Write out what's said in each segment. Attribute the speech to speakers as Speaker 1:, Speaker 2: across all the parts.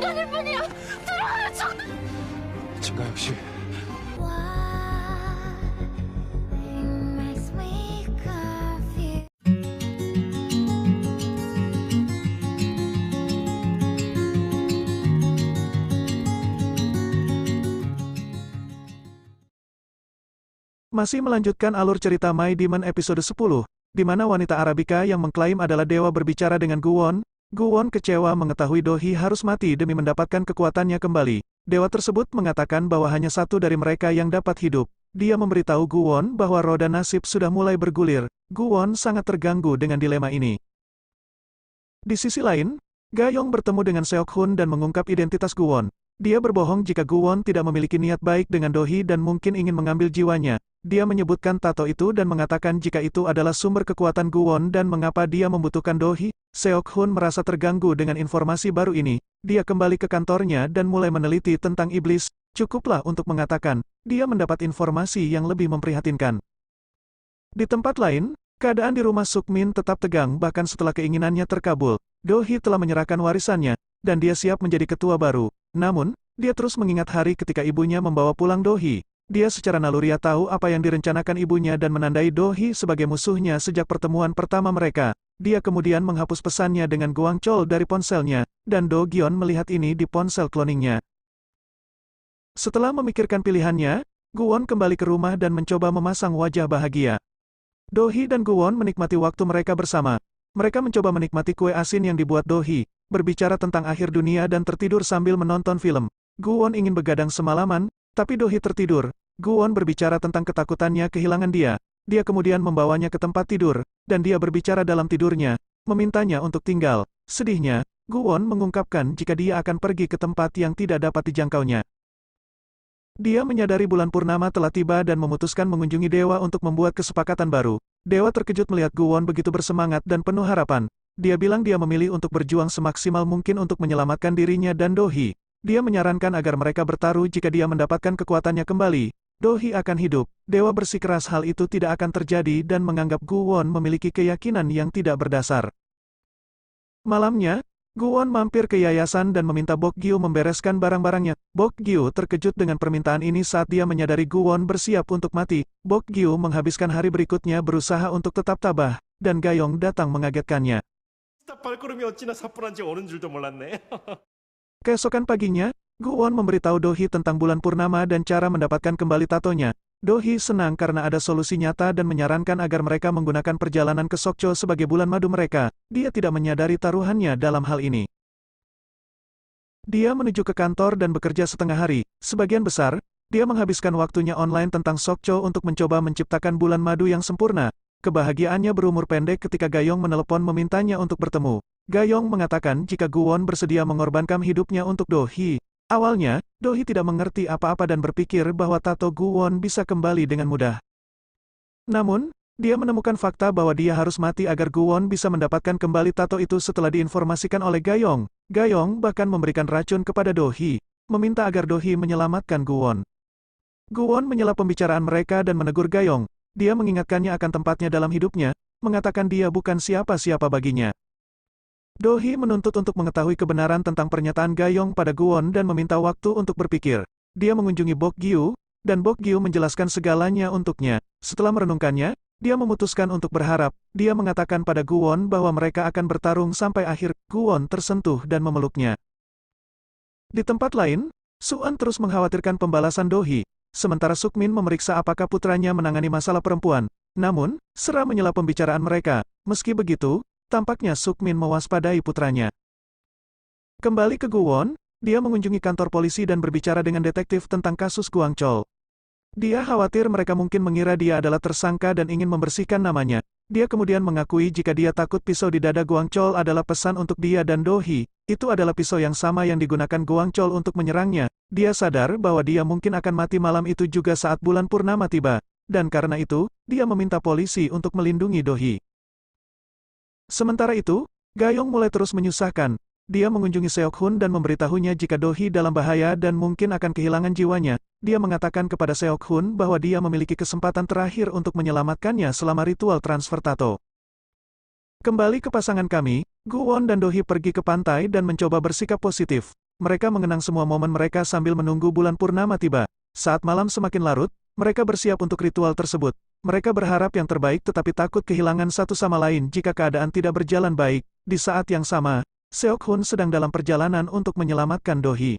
Speaker 1: 다닐 뿐이야. 들어가요, 정말.
Speaker 2: 진가영 씨.
Speaker 3: Masih melanjutkan alur cerita My Demon episode 10, di mana wanita Arabika yang mengklaim adalah dewa berbicara dengan Guwon. Guwon kecewa mengetahui Dohee harus mati demi mendapatkan kekuatannya kembali. Dewa tersebut mengatakan bahwa hanya satu dari mereka yang dapat hidup. Dia memberitahu Guwon bahwa roda nasib sudah mulai bergulir. Guwon sangat terganggu dengan dilema ini. Di sisi lain, Gayong bertemu dengan Seok-hun dan mengungkap identitas Guwon. Dia berbohong jika Guwon tidak memiliki niat baik dengan Dohee dan mungkin ingin mengambil jiwanya. Dia menyebutkan tato itu dan mengatakan jika itu adalah sumber kekuatan Guwon dan mengapa dia membutuhkan Dohee. Seok-hun merasa terganggu dengan informasi baru ini. Dia kembali ke kantornya dan mulai meneliti tentang iblis. Cukuplah untuk mengatakan, dia mendapat informasi yang lebih memprihatinkan. Di tempat lain, keadaan di rumah Sukmin tetap tegang bahkan setelah keinginannya terkabul. Dohee telah menyerahkan warisannya, dan dia siap menjadi ketua baru. Namun, dia terus mengingat hari ketika ibunya membawa pulang Dohee. Dia secara naluriah tahu apa yang direncanakan ibunya dan menandai Dohee sebagai musuhnya sejak pertemuan pertama mereka. Dia kemudian menghapus pesannya dengan Guangchol dari ponselnya, dan Do Gyeon melihat ini di ponsel cloningnya. Setelah memikirkan pilihannya, Guwon kembali ke rumah dan mencoba memasang wajah bahagia. Dohee dan Guwon menikmati waktu mereka bersama. Mereka mencoba menikmati kue asin yang dibuat Dohee, berbicara tentang akhir dunia dan tertidur sambil menonton film. Guwon ingin begadang semalaman, tapi Dohee tertidur. Guwon berbicara tentang ketakutannya kehilangan dia. Dia kemudian membawanya ke tempat tidur, dan dia berbicara dalam tidurnya, memintanya untuk tinggal. Sedihnya, Guwon mengungkapkan jika dia akan pergi ke tempat yang tidak dapat dijangkaunya. Dia menyadari bulan purnama telah tiba dan memutuskan mengunjungi dewa untuk membuat kesepakatan baru. Dewa terkejut melihat Guwon begitu bersemangat dan penuh harapan. Dia bilang dia memilih untuk berjuang semaksimal mungkin untuk menyelamatkan dirinya dan Dohee. Dia menyarankan agar mereka bertaruh jika dia mendapatkan kekuatannya kembali. Dohee akan hidup. Dewa bersikeras hal itu tidak akan terjadi dan menganggap Guwon memiliki keyakinan yang tidak berdasar. Malamnya, Guwon mampir ke yayasan dan meminta Bok Gyu membereskan barang-barangnya. Bok Gyu terkejut dengan permintaan ini saat dia menyadari Guwon bersiap untuk mati. Bok Gyu menghabiskan hari berikutnya berusaha untuk tetap tabah, dan Gayong datang mengagetkannya. Keesokan paginya, Guwon memberitahu Dohee tentang bulan purnama dan cara mendapatkan kembali tatonya. Dohee senang karena ada solusi nyata dan menyarankan agar mereka menggunakan perjalanan ke Sokcho sebagai bulan madu mereka. Dia tidak menyadari taruhannya dalam hal ini. Dia menuju ke kantor dan bekerja setengah hari. Sebagian besar, dia menghabiskan waktunya online tentang Sokcho untuk mencoba menciptakan bulan madu yang sempurna. Kebahagiaannya berumur pendek ketika Gayong menelepon memintanya untuk bertemu. Gayong mengatakan jika Guwon bersedia mengorbankan hidupnya untuk Dohee. Awalnya, Dohee tidak mengerti apa-apa dan berpikir bahwa tato Guwon bisa kembali dengan mudah. Namun, dia menemukan fakta bahwa dia harus mati agar Guwon bisa mendapatkan kembali tato itu setelah diinformasikan oleh Gayong. Gayong bahkan memberikan racun kepada Dohee, meminta agar Dohee menyelamatkan Guwon. Guwon menyela pembicaraan mereka dan menegur Gayong. Dia mengingatkannya akan tempatnya dalam hidupnya, mengatakan dia bukan siapa-siapa baginya. Dohee menuntut untuk mengetahui kebenaran tentang pernyataan Gayong pada Guwon dan meminta waktu untuk berpikir. Dia mengunjungi Bok Gyu, dan Bok Gyu menjelaskan segalanya untuknya. Setelah merenungkannya, dia memutuskan untuk berharap. Dia mengatakan pada Guwon bahwa mereka akan bertarung sampai akhir. Guwon tersentuh dan memeluknya. Di tempat lain, Suan terus mengkhawatirkan pembalasan Dohee, sementara Sukmin memeriksa apakah putranya menangani masalah perempuan. Namun, Sera menyela pembicaraan mereka. Meski begitu, tampaknya Sukmin mewaspadai putranya. Kembali ke Guwon, dia mengunjungi kantor polisi dan berbicara dengan detektif tentang kasus Guangchol. Dia khawatir mereka mungkin mengira dia adalah tersangka dan ingin membersihkan namanya. Dia kemudian mengakui jika dia takut pisau di dada Guangchol adalah pesan untuk dia dan Dohee. Itu adalah pisau yang sama yang digunakan Guangchol untuk menyerangnya. Dia sadar bahwa dia mungkin akan mati malam itu juga saat bulan purnama tiba. Dan karena itu, dia meminta polisi untuk melindungi Dohee. Sementara itu, Gayong mulai terus menyusahkan. Dia mengunjungi Seok-hun dan memberitahunya jika Dohee dalam bahaya dan mungkin akan kehilangan jiwanya. Dia mengatakan kepada Seok-hun bahwa dia memiliki kesempatan terakhir untuk menyelamatkannya selama ritual transfer tato. Kembali ke pasangan kami, Guwon dan Dohee pergi ke pantai dan mencoba bersikap positif. mereka mengenang semua momen mereka sambil menunggu bulan purnama tiba. Saat malam semakin larut, mereka bersiap untuk ritual tersebut. Mereka berharap yang terbaik tetapi takut kehilangan satu sama lain jika keadaan tidak berjalan baik. Di saat yang sama, Seok-hun sedang dalam perjalanan untuk menyelamatkan Do-hee.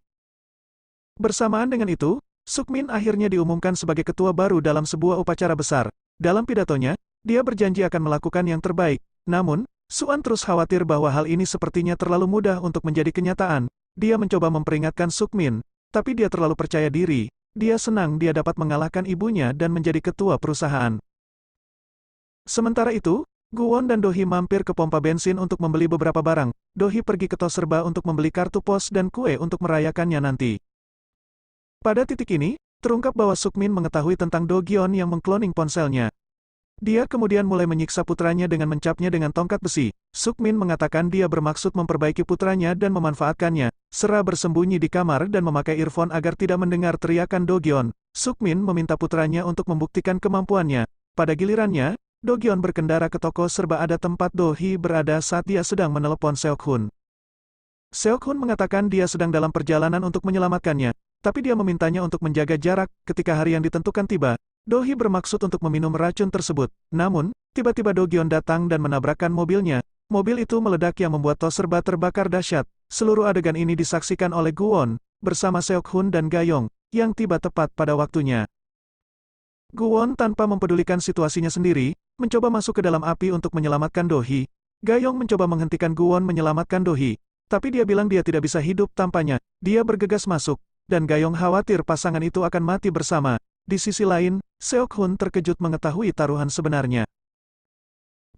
Speaker 3: Bersamaan dengan itu, Suk-min akhirnya diumumkan sebagai ketua baru dalam sebuah upacara besar. Dalam pidatonya, dia berjanji akan melakukan yang terbaik. Namun, Suan terus khawatir bahwa hal ini sepertinya terlalu mudah untuk menjadi kenyataan. Dia mencoba memperingatkan Suk-min, tapi dia terlalu percaya diri. Dia senang dia dapat mengalahkan ibunya dan menjadi ketua perusahaan. Sementara itu, Guwon dan Do-hee mampir ke pompa bensin untuk membeli beberapa barang. Do-hee pergi ke toko serba untuk membeli kartu pos dan kue untuk merayakannya nanti. Pada titik ini, terungkap bahwa Suk-min mengetahui tentang Do-gyeon yang mengkloning ponselnya. Dia kemudian mulai menyiksa putranya dengan mencapnya dengan tongkat besi. Suk-min mengatakan dia bermaksud memperbaiki putranya dan memanfaatkannya. Sera bersembunyi di kamar dan memakai earphone agar tidak mendengar teriakan Do-gyeon. Suk-min meminta putranya untuk membuktikan kemampuannya. Pada gilirannya, Do-gyeon berkendara ke toko serba ada tempat Do-hee berada saat dia sedang menelepon Seok-hun. Seok-hun mengatakan dia sedang dalam perjalanan untuk menyelamatkannya, tapi dia memintanya untuk menjaga jarak. Ketika hari yang ditentukan tiba, Do-hee bermaksud untuk meminum racun tersebut. Namun, tiba-tiba Do-gyeon datang dan menabrakkan mobilnya. Mobil itu meledak yang membuat tos serba terbakar dahsyat. Seluruh adegan ini disaksikan oleh Guwon, bersama Seok-hun dan Gayong, yang tiba tepat pada waktunya. Guwon tanpa mempedulikan situasinya sendiri, mencoba masuk ke dalam api untuk menyelamatkan Do-hee. Gayong mencoba menghentikan Guwon menyelamatkan Do-hee, tapi dia bilang dia tidak bisa hidup tanpanya. Dia bergegas masuk, dan Gayong khawatir pasangan itu akan mati bersama. Di sisi lain, Seok-hun terkejut mengetahui taruhan sebenarnya.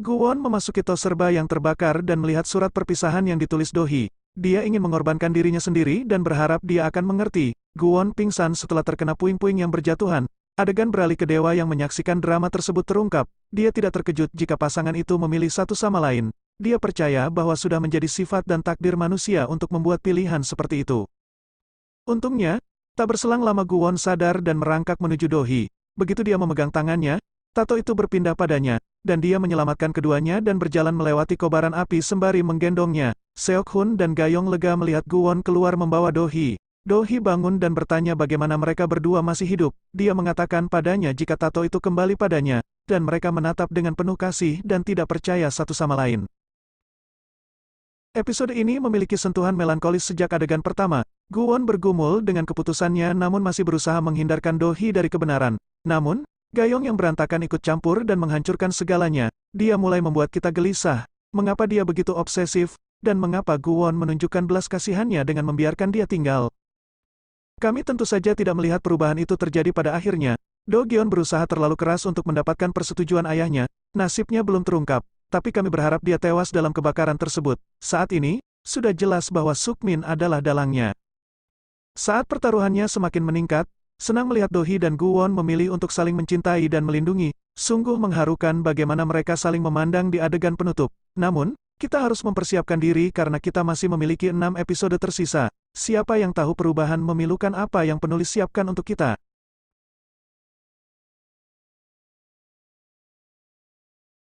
Speaker 3: Guwon memasuki tos serba yang terbakar dan melihat surat perpisahan yang ditulis Do-hee. Dia ingin mengorbankan dirinya sendiri dan berharap dia akan mengerti. Guwon pingsan setelah terkena puing-puing yang berjatuhan. Adegan beralih ke dewa yang menyaksikan drama tersebut terungkap. Dia tidak terkejut jika pasangan itu memilih satu sama lain. Dia percaya bahwa sudah menjadi sifat dan takdir manusia untuk membuat pilihan seperti itu. Untungnya, tak berselang lama Guwon sadar dan merangkak menuju Do-hee. Begitu dia memegang tangannya, tato itu berpindah padanya, dan dia menyelamatkan keduanya dan berjalan melewati kobaran api sembari menggendongnya. Seok-hun dan Gayong lega melihat Guwon keluar membawa Do-hee. Do-hee bangun dan bertanya bagaimana mereka berdua masih hidup. Dia mengatakan padanya jika tato itu kembali padanya, dan mereka menatap dengan penuh kasih dan tidak percaya satu sama lain. Episode ini memiliki sentuhan melankolis sejak adegan pertama. Guwon bergumul dengan keputusannya namun masih berusaha menghindarkan Do-hee dari kebenaran. Namun, Gayong yang berantakan ikut campur dan menghancurkan segalanya. Dia mulai membuat kita gelisah. Mengapa dia begitu obsesif, dan mengapa Guwon menunjukkan belas kasihannya dengan membiarkan dia tinggal? Kami tentu saja tidak melihat perubahan itu terjadi pada akhirnya. Do-gyeon berusaha terlalu keras untuk mendapatkan persetujuan ayahnya. Nasibnya belum terungkap, tapi kami berharap dia tewas dalam kebakaran tersebut. Saat ini, sudah jelas bahwa Suk-min adalah dalangnya. Saat pertaruhannya semakin meningkat, senang melihat Do-hee dan Guwon memilih untuk saling mencintai dan melindungi. Sungguh mengharukan bagaimana mereka saling memandang di adegan penutup. Namun, kita harus mempersiapkan diri karena kita masih memiliki 6 episode tersisa. Siapa yang tahu perubahan memilukan apa yang penulis siapkan untuk kita?